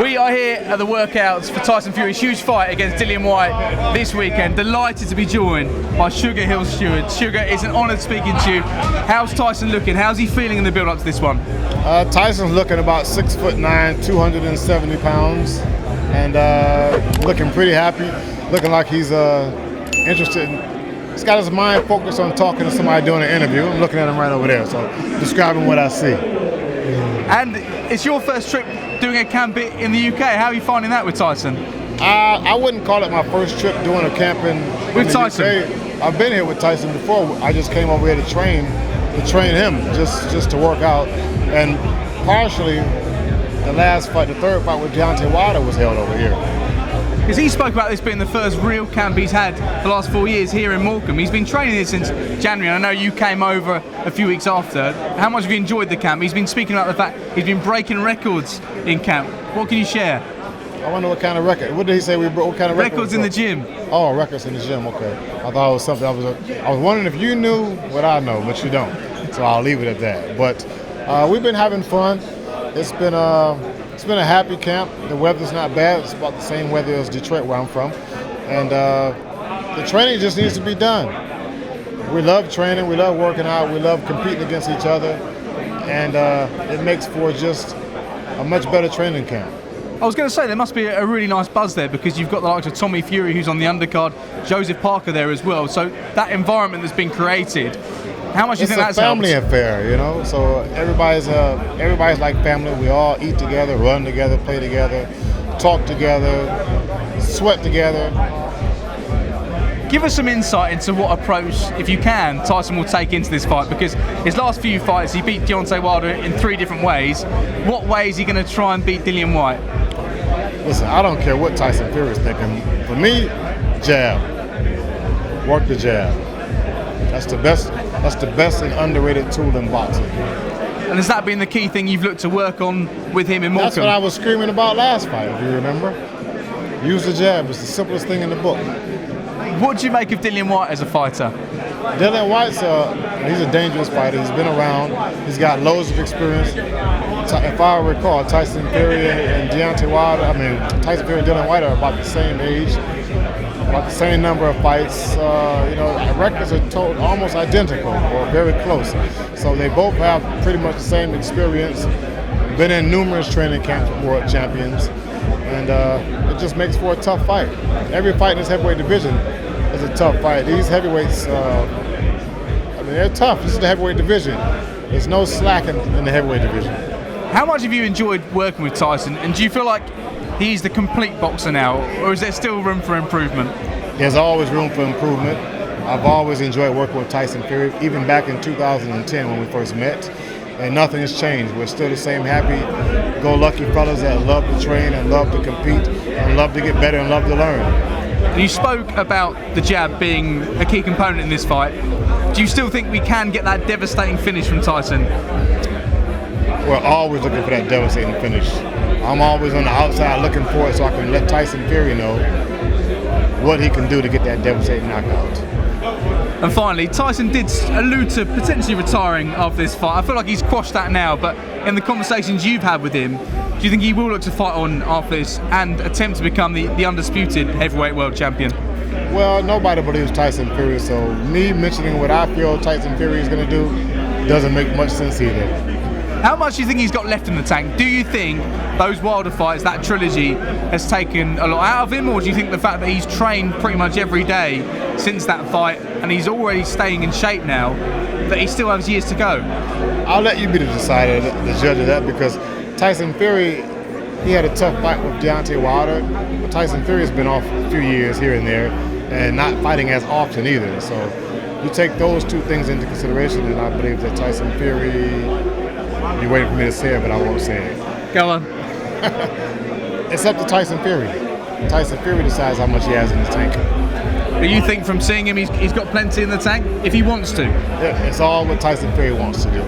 We are here at the workouts for Tyson Fury's huge fight against Dillian Whyte this weekend. Delighted to be joined by Sugar Hill Stewart. Sugar, it's an honour speaking to you. How's Tyson looking? How's he feeling in the build-up to this one? Tyson's looking about 6'9", 270 pounds, and looking pretty happy. Looking like he's interested. He's got his mind focused on talking to somebody doing an interview. I'm looking at him right over there, so describing what I see. And it's your first trip doing a camp in the UK. How are you finding that with Tyson? I wouldn't call it my first trip doing a camp in with Tyson. UK. I've been here with Tyson before. I just came over here to train him, just to work out. And partially, the last fight, the third fight with Dillian Whyte was held over here. Because he spoke about this being the first real camp he's had the last 4 years here in Morecambe. He's been training here since January, and I know you came over a few weeks after. How much have you enjoyed the camp? He's been speaking about the fact he's been breaking records in camp. What can you share? I wonder what kind of record. What did he say we broke? What kind of records in the gym? Oh, records in the gym. Okay. I thought it was something. I was wondering if you knew what I know, but you don't. So I'll leave it at that. But we've been having fun. It's been a happy camp. The weather's not bad. It's about the same weather as Detroit, where I'm from. And the training just needs to be done. We love training. We love working out. We love competing against each other. And it makes for just a much better training camp. I was going to say, there must be a really nice buzz there because you've got the likes of Tommy Fury, who's on the undercard, Joseph Parker there as well. So that environment that's been created, how much do you think that's helped? It's a family affair, you know. So everybody's like family. We all eat together, run together, play together, talk together, sweat together. Give us some insight into what approach, if you can, Tyson will take into this fight, because his last few fights he beat Deontay Wilder in 3 different ways. What way is he going to try and beat Dillian Whyte? Listen, I don't care what Tyson Fury is thinking. For me, jab. Work the jab. That's the best and underrated tool in boxing. And has that been the key thing you've looked to work on with him in Morecambe? That's what I was screaming about last fight, if you remember. Use the jab. It's the simplest thing in the book. What do you make of Dillian Whyte as a fighter? Dylan Whyte's he's a dangerous fighter. He's been around. He's got loads of experience. If I recall, Tyson Fury and Deontay Wilder, Tyson Fury and Dillian Whyte are about the same age, about the same number of fights. The records are almost identical or very close. So they both have pretty much the same experience. Been in numerous training camps with world champions, and it just makes for a tough fight. Every fight in this heavyweight division is a tough fight. These heavyweights, they're tough. This is the heavyweight division. There's no slack in the heavyweight division. How much have you enjoyed working with Tyson, and do you feel like he's the complete boxer now, or is there still room for improvement? There's always room for improvement. I've always enjoyed working with Tyson Fury, even back in 2010 when we first met, and nothing has changed. We're still the same happy-go-lucky fellas that love to train and love to compete and love to get better and love to learn. You spoke about the jab being a key component in this fight. Do you still think we can get that devastating finish from Tyson? We're always looking for that devastating finish. I'm always on the outside looking for it so I can let Tyson Fury know what he can do to get that devastating knockout. And finally, Tyson did allude to potentially retiring after this fight. I feel like he's quashed that now, but in the conversations you've had with him, do you think he will look to fight on after this and attempt to become the undisputed heavyweight world champion? Well, nobody believes Tyson Fury, so me mentioning what I feel Tyson Fury is going to do doesn't make much sense either. How much do you think he's got left in the tank? Do you think those Wilder fights, that trilogy, has taken a lot out of him, or do you think the fact that he's trained pretty much every day since that fight and he's already staying in shape now, that he still has years to go? I'll let you be the decider, the judge of that, because Tyson Fury, he had a tough fight with Deontay Wilder, but Tyson Fury has been off a few years here and there and not fighting as often either. So you take those 2 things into consideration, and I believe that Tyson Fury, you're waiting for me to say it, but I won't say it. Go on. It's up to Tyson Fury. Tyson Fury decides how much he has in his tank. Do you think from seeing him he's got plenty in the tank if he wants to? Yeah, it's all what Tyson Fury wants to do.